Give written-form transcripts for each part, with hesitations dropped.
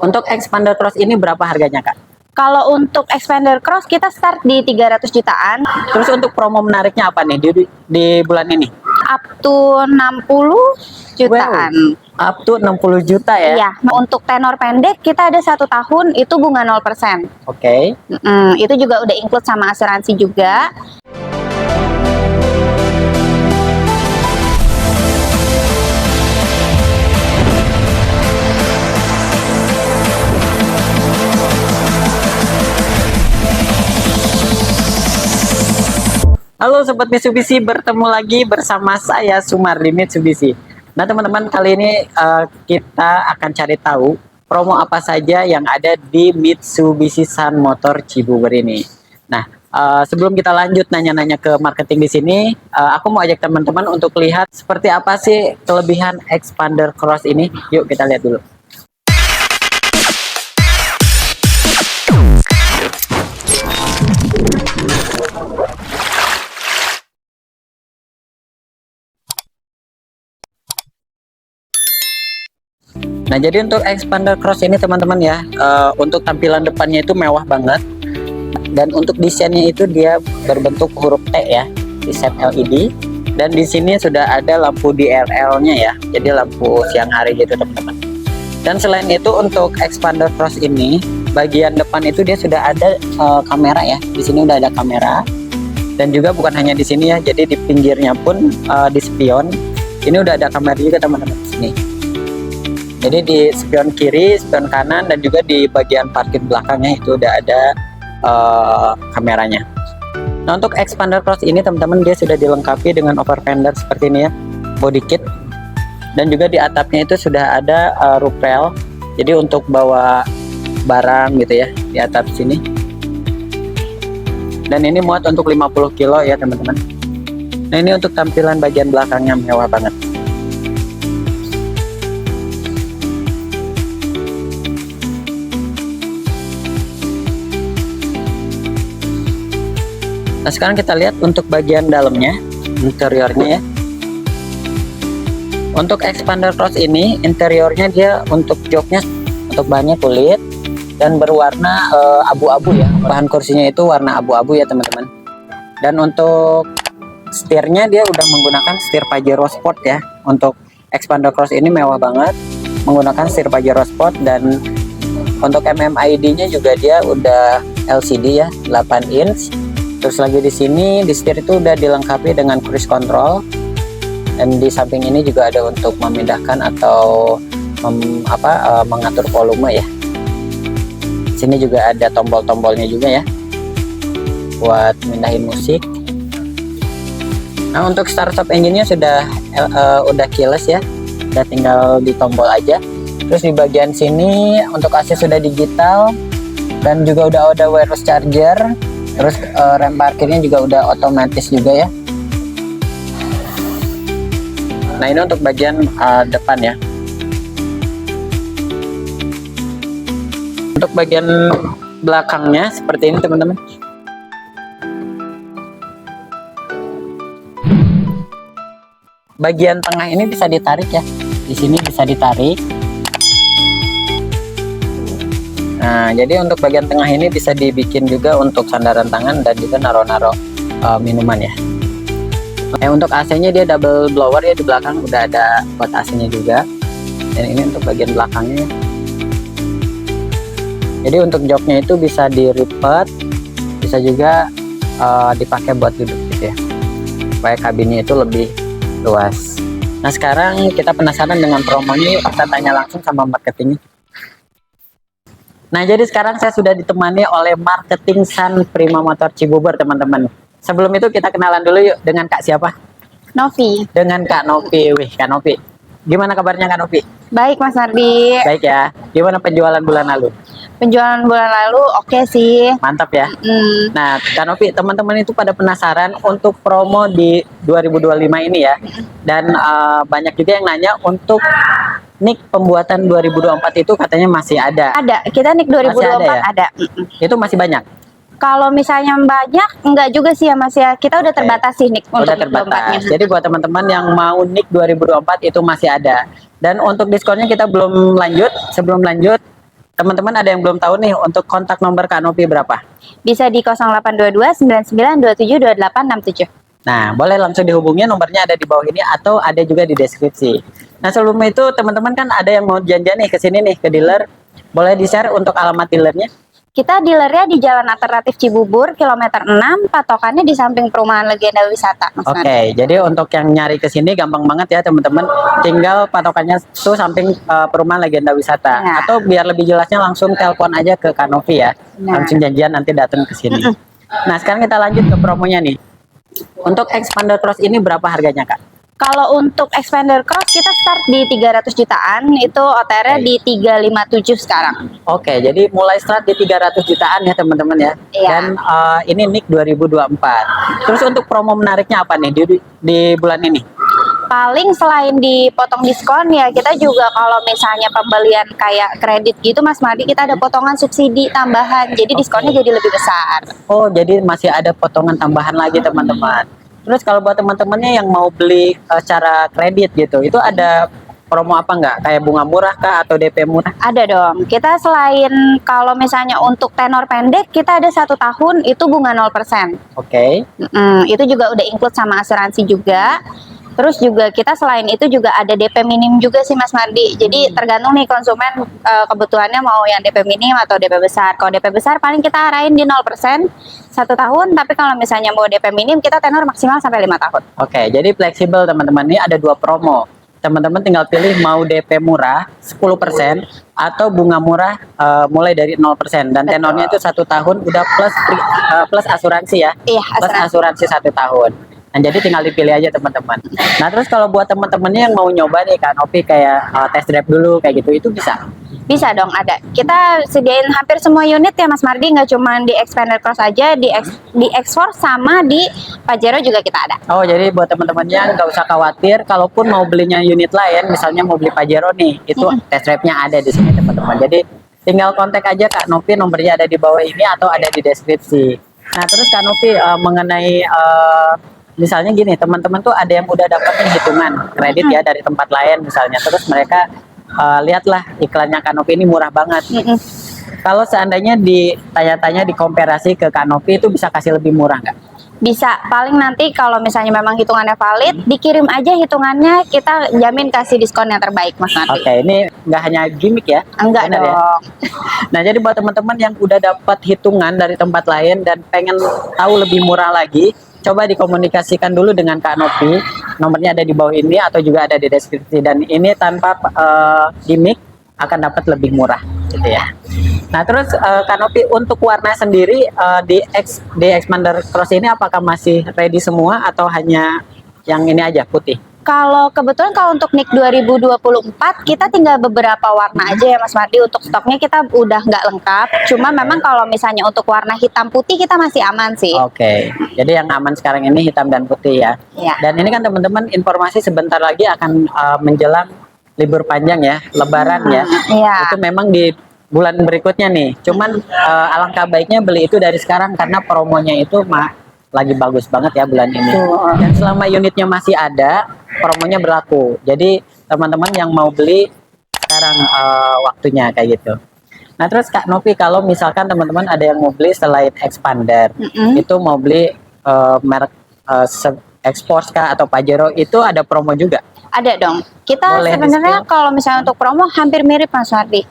Untuk expander cross ini berapa harganya, Kak? Kalau untuk expander cross kita start di 300 jutaan. Terus untuk promo menariknya apa nih di bulan ini? Up to 60 jutaan. Wow, up to 60 juta ya? Iya, untuk tenor pendek kita ada 1 tahun itu bunga 0%. Oke. Itu juga udah include sama asuransi juga. Halo Sobat Mitsubishi, bertemu lagi bersama saya Sumar di Mitsubishi. Nah teman-teman, kali ini kita akan cari tahu promo apa saja yang ada di Mitsubishi Sun Motor Cibubur ini. Nah sebelum kita lanjut nanya-nanya ke marketing di sini, aku mau ajak teman-teman untuk lihat seperti apa sih kelebihan expander cross ini. Yuk kita lihat dulu. Nah, jadi untuk expander cross ini teman-teman ya, untuk tampilan depannya itu mewah banget, dan untuk desainnya itu dia berbentuk huruf T ya, desain LED, dan di sini sudah ada lampu DRL-nya ya, jadi lampu siang hari gitu teman-teman. Dan selain itu untuk expander cross ini, bagian depan itu dia sudah ada kamera ya, di sini udah ada kamera, dan juga bukan hanya di sini ya, jadi di pinggirnya pun di spion, ini udah ada kamera juga teman-teman di sini. Jadi di spion kiri, spion kanan, dan juga di bagian parkir belakangnya itu udah ada kameranya. Nah untuk expander cross ini teman-teman dia sudah dilengkapi dengan over fender seperti ini ya, body kit, dan juga di atapnya itu sudah ada roof rail. Jadi untuk bawa barang gitu ya di atap sini. Dan ini muat untuk 50 kilo ya teman-teman. Nah ini untuk tampilan bagian belakangnya mewah banget. Nah sekarang kita lihat untuk bagian dalamnya, interiornya ya. Untuk expander cross ini interiornya dia untuk joknya, untuk bahannya kulit dan berwarna abu-abu ya. Bahan kursinya itu warna abu-abu ya teman-teman. Dan untuk setirnya dia udah menggunakan setir Pajero Sport ya. Untuk expander cross ini mewah banget, menggunakan setir Pajero Sport, dan untuk MMID-nya juga dia udah LCD ya, 8 inch. Terus lagi di sini di setir itu udah dilengkapi dengan cruise control, dan di samping ini juga ada untuk memindahkan atau mengatur volume ya. Sini juga ada tombol-tombolnya juga ya buat mindahin musik. Nah untuk start stop engine-nya sudah keyless ya, udah tinggal di tombol aja. Terus di bagian sini untuk AC sudah digital, dan juga udah ada wireless charger. Terus rem parkirnya juga udah otomatis juga ya. Nah ini untuk bagian depan ya. Untuk bagian belakangnya seperti ini teman-teman. Bagian tengah ini bisa ditarik ya. Di sini bisa ditarik. Nah, jadi untuk bagian tengah ini bisa dibikin juga untuk sandaran tangan dan juga naro-naro minuman ya. Untuk AC-nya dia double blower ya, di belakang udah ada buat AC-nya juga. Dan ini untuk bagian belakangnya. Jadi untuk joknya itu bisa dilipat, bisa juga dipakai buat duduk gitu ya, supaya kabinnya itu lebih luas. Nah sekarang kita penasaran dengan promonya, kita tanya langsung sama marketingnya. Nah jadi sekarang saya sudah ditemani oleh marketing Sun Prima Motor Cibubur teman-teman. Sebelum itu kita kenalan dulu yuk dengan Kak siapa? Novi. Dengan Kak Novi. Wih Kak Novi, gimana kabarnya Kak Novi? Baik Mas Ardi. Baik ya. Gimana penjualan bulan lalu? Penjualan bulan lalu oke sih. Mantap ya. Nah Kak Novi, teman-teman itu pada penasaran untuk promo di 2025 ini ya. Dan banyak juga yang nanya untuk NIK pembuatan 2024 itu katanya masih ada. Ada, kita NIK 2024 ada. Itu masih banyak? Kalau misalnya banyak, enggak juga sih ya Mas ya. Kita udah terbatas sih NIK untuk udah terbatas. Jadi buat teman-teman yang mau NIK 2024 itu masih ada. Dan untuk diskonnya kita belum lanjut. Sebelum lanjut, teman-teman ada yang belum tahu nih, untuk kontak nomor Kak Novi berapa? Bisa di 0822 99 27 28 67. Nah, boleh langsung dihubungi, nomornya ada di bawah ini atau ada juga di deskripsi. Nah, sebelum itu teman-teman kan ada yang mau janjian nih ke sini nih, ke dealer. Boleh di-share untuk alamat dealernya? Kita dealernya di Jalan Alternatif Cibubur, kilometer 6, patokannya di samping Perumahan Legenda Wisata, Mas Oke, Nardi. jadi untuk yang nyari ke sini gampang banget ya teman-teman. Tinggal patokannya tuh samping Perumahan Legenda Wisata. Ya. Atau biar lebih jelasnya langsung telepon aja ke Kak Novi ya. Nah. Langsung janjian nanti datang ke sini. Nah, sekarang kita lanjut ke promonya nih. Untuk Expander Cross ini berapa harganya, Kak? Kalau untuk Expander Cross kita start di 300 jutaan, itu OTR-nya Oke. di 357 sekarang. Oke, jadi mulai start di 300 jutaan ya teman-teman ya. Iya. Dan ini NIK 2024. Terus untuk promo menariknya apa nih di bulan ini? Paling selain dipotong diskon ya, kita juga kalau misalnya pembelian kayak kredit gitu Mas Mardi, kita ada potongan subsidi tambahan, jadi diskonnya jadi lebih besar. Oh, jadi masih ada potongan tambahan lagi teman-teman. Terus kalau buat teman-temannya yang mau beli secara kredit gitu, itu ada promo apa nggak? Kayak bunga murah kah atau DP murah? Ada dong. Kita selain kalau misalnya untuk tenor pendek, kita ada 1 tahun itu bunga 0%. Oke. Itu juga udah include sama asuransi juga. Terus juga kita selain itu juga ada DP minim juga sih Mas Mardi. Jadi tergantung nih konsumen kebutuhannya mau yang DP minim atau DP besar. Kalau DP besar paling kita arahin di 0% 1 tahun. Tapi kalau misalnya mau DP minim kita tenor maksimal sampai 5 tahun. Oke, jadi fleksibel teman-teman. Ini ada 2 promo. Teman-teman tinggal pilih mau DP murah 10% atau bunga murah mulai dari 0%, dan tenornya itu 1 tahun udah plus asuransi ya. Iya, Plus asuransi 1 tahun. Nah, jadi tinggal dipilih aja teman-teman. Nah, terus kalau buat teman-temannya yang mau nyoba nih Kak Novi kayak test drive dulu kayak gitu, itu bisa? Bisa dong, ada. Kita sediain hampir semua unit ya Mas Mardi, nggak cuma di Expander Cross aja, di X-Force sama di Pajero juga kita ada. Oh, jadi buat teman-temannya nggak usah khawatir, kalaupun mau belinya unit lain, misalnya mau beli Pajero nih, itu test drive-nya ada di sini teman-teman. Jadi tinggal kontak aja Kak Novi, nomornya ada di bawah ini atau ada di deskripsi. Nah, terus Kak Novi mengenai misalnya gini, teman-teman tuh ada yang udah dapetin hitungan kredit ya dari tempat lain misalnya, terus mereka lihatlah iklannya Kak Novi ini murah banget. Kalau seandainya ditanya-tanya dikomparasi ke Kak Novi, itu bisa kasih lebih murah nggak? Bisa, paling nanti kalau misalnya memang hitungannya valid, dikirim aja hitungannya, kita jamin kasih diskon yang terbaik Mas Nardi. Oke, ini nggak hanya gimmick ya? Enggak Bener dong. ya? Nah, jadi buat teman-teman yang udah dapat hitungan dari tempat lain dan pengen tahu lebih murah lagi, coba dikomunikasikan dulu dengan Kak Novi. Nomornya ada di bawah ini atau juga ada di deskripsi, dan ini tanpa gimmick akan dapat lebih murah gitu ya. Nah, terus Kak Novi untuk warna sendiri di Expander Cross ini apakah masih ready semua atau hanya yang ini aja putih? Kalau kebetulan kalau untuk NIK 2024 kita tinggal beberapa warna aja ya Mas Mardi, untuk stoknya kita udah nggak lengkap. Cuma memang kalau misalnya untuk warna hitam putih kita masih aman sih. Oke, jadi yang aman sekarang ini hitam dan putih ya. Iya. Dan ini kan teman-teman informasi sebentar lagi akan menjelang libur panjang ya, Lebaran ya. Iya. Itu memang di bulan berikutnya nih. Cuman alangkah baiknya beli itu dari sekarang karena promonya itu lagi bagus banget ya bulan ini. Dan selama unitnya masih ada, promonya berlaku. Jadi teman-teman yang mau beli sekarang waktunya kayak gitu. Nah, terus Kak Novi, kalau misalkan teman-teman ada yang mau beli selain Expander, itu mau beli merek X-Force kah atau Pajero, itu ada promo juga? Ada dong. Kita Boleh sebenarnya kalau misalnya untuk promo hampir mirip Mas Mardi.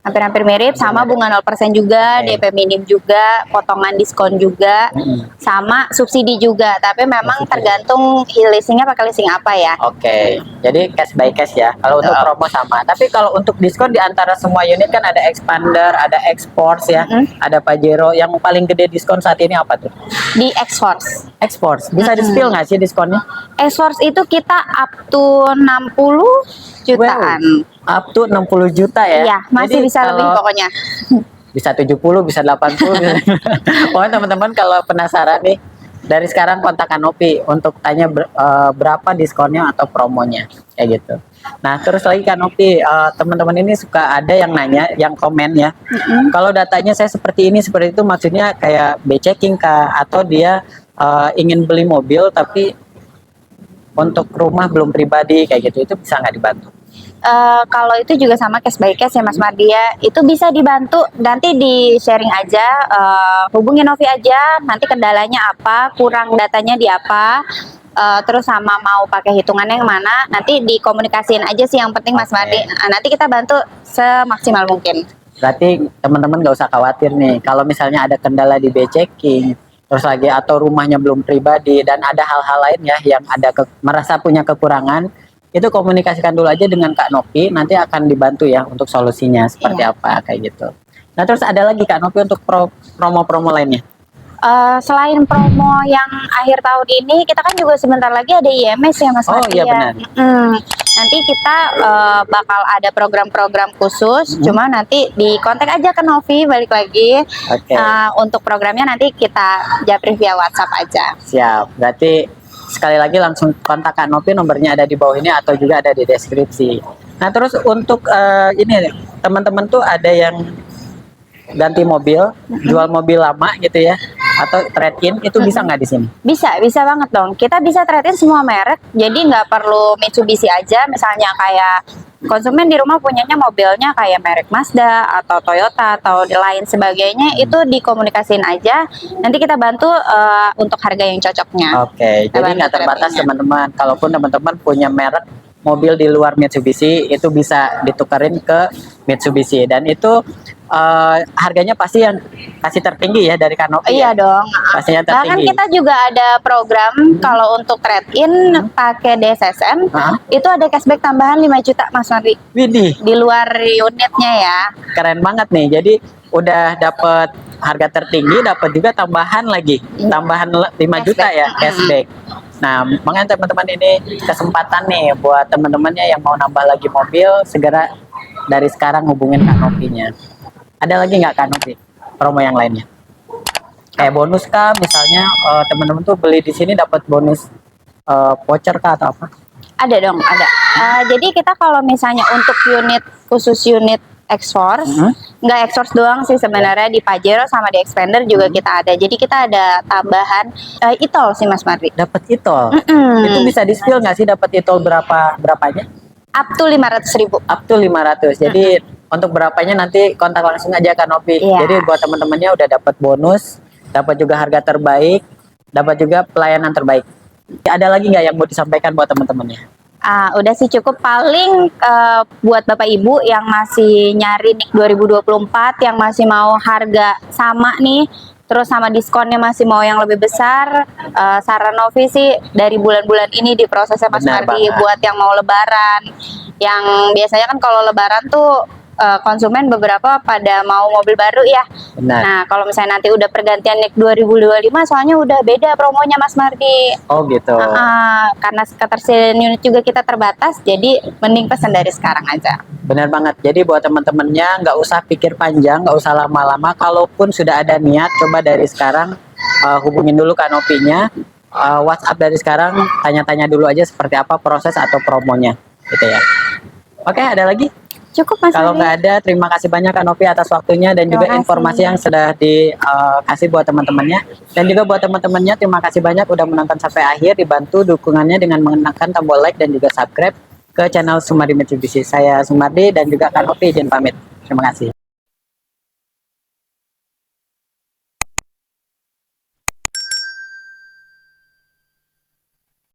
Hampir-hampir mirip, sama bunga 0% juga, Oke. DP minim juga, potongan diskon juga, sama subsidi juga. Tapi memang tergantung leasingnya pakai leasing apa ya. Oke, jadi cash by cash ya. Kalau untuk promo sama. Tapi kalau untuk diskon di antara semua unit kan ada Expander, ada X-Force ya, ada Pajero. Yang paling gede diskon saat ini apa tuh? Di X-Force. X-Force. Bisa di-spill nggak sih diskonnya? X-Force itu kita up to 60 jutaan. Up to 60 juta ya? Iya, masih Jadi bisa lebih kalau pokoknya. bisa 70, bisa 80. Pokoknya teman-teman kalau penasaran nih, dari sekarang kontak Kak Novi untuk tanya berapa diskonnya atau promonya kayak gitu. Nah, terus lagi Kak Novi, teman-teman ini suka ada yang nanya, yang komen ya. Kalau datanya saya seperti ini, seperti itu, maksudnya kayak B-checking kah, atau dia ingin beli mobil tapi untuk rumah belum pribadi kayak gitu, itu bisa nggak dibantu? Kalau itu juga sama case by case ya Mas Mardi ya. Itu bisa dibantu, nanti di sharing aja, hubungin Novi aja, nanti kendalanya apa, kurang datanya di apa, terus sama mau pakai hitungannya yang mana, nanti dikomunikasiin aja sih yang penting Mas Mardi. Nanti kita bantu semaksimal mungkin. Berarti teman-teman nggak usah khawatir nih, kalau misalnya ada kendala di B-checking, terus lagi atau rumahnya belum pribadi dan ada hal-hal lain ya yang ada merasa punya kekurangan, itu komunikasikan dulu aja dengan Kak Novi, nanti akan dibantu ya untuk solusinya seperti apa kayak gitu. Nah terus ada lagi Kak Novi untuk promo-promo lainnya. Selain promo yang akhir tahun ini, kita kan juga sebentar lagi ada IMS ya Mas Mardi. Iya benar. Nanti kita bakal ada program-program khusus, cuma nanti di kontak aja ke Novi balik lagi. Untuk programnya nanti kita japri via WhatsApp aja. Siap, berarti sekali lagi langsung kontak Kak Novi, nomornya ada di bawah ini atau juga ada di deskripsi. Nah terus untuk ini teman-teman tuh ada yang ganti mobil, jual mobil lama gitu ya, atau trade-in, itu bisa nggak di sini? Bisa banget dong. Kita bisa trade-in semua merek, jadi nggak perlu Mitsubishi aja. Misalnya kayak konsumen di rumah punyanya mobilnya kayak merek Mazda atau Toyota atau lain sebagainya, itu dikomunikasiin aja. Nanti kita bantu untuk harga yang cocoknya. Oke, jadi nggak terbatas teman-teman. Kalaupun teman-teman punya merek mobil di luar Mitsubishi, itu bisa ditukarin ke Mitsubishi, dan itu harganya pasti yang kasih tertinggi ya dari Kak Novi. Iya dong. Pastinya Bahkan tertinggi. kita juga ada program kalau untuk trade-in pakai DSSM, itu ada cashback tambahan 5 juta Mas Mardi. Widih, Di luar unitnya ya. keren banget nih. Jadi udah dapat harga tertinggi, dapat juga tambahan lagi, tambahan 5 juta ya cashback. Nah, makanya teman-teman ini kesempatan nih buat teman-temannya yang mau nambah lagi mobil, segera dari sekarang hubungin Kak Novi-nya. Ada lagi nggak Kak Novi promo yang lainnya? Kayak bonus kah misalnya, teman-teman tuh beli di sini dapat bonus voucher kah atau apa? Ada dong, ada. Jadi kita kalau misalnya untuk unit khusus unit X-Force, nggak X-Force doang sih sebenarnya, di Pajero sama di Expander juga kita ada. Jadi kita ada tambahan e-tol sih Mas Mardi. Dapat e-tol. Itu bisa di-spill nggak sih dapat e-tol berapanya? Up to 500.000. Up to 500. Jadi untuk berapanya nanti kontak langsung aja Kak Novi. Jadi buat teman-temannya udah dapat bonus, dapat juga harga terbaik, dapat juga pelayanan terbaik. Ada lagi nggak yang mau disampaikan buat teman-temannya? Udah sih cukup. Paling buat Bapak Ibu yang masih nyari nih 2024, yang masih mau harga sama nih, terus sama diskonnya masih mau yang lebih besar, saran Novi sih dari bulan-bulan ini di prosesnya Mas Mardi, buat yang mau lebaran. Yang biasanya kan kalau lebaran tuh konsumen beberapa pada mau mobil baru ya. Nah, kalau misalnya nanti udah pergantian nik 2025, soalnya udah beda promonya Mas Mardi. Oh gitu. Karena ketersediaan unit juga kita terbatas, jadi mending pesan dari sekarang aja. Benar banget. Jadi buat teman-temannya nggak usah pikir panjang, nggak usah lama-lama. Kalaupun sudah ada niat, coba dari sekarang hubungin dulu Kak Novi-nya. WhatsApp dari sekarang, tanya-tanya dulu aja seperti apa proses atau promonya, gitu ya. Oke, ada lagi? Cukup Mas. Kalau nggak ada, terima kasih banyak Kak Novi atas waktunya dan juga informasi yang sudah dikasih buat teman-temannya. Dan juga buat teman-temannya, terima kasih banyak udah menonton sampai akhir. Dibantu dukungannya dengan menekan tombol like dan juga subscribe ke channel Sumardi Mitsubishi. Saya Sumardi dan juga Kak Novi izin pamit. Terima kasih.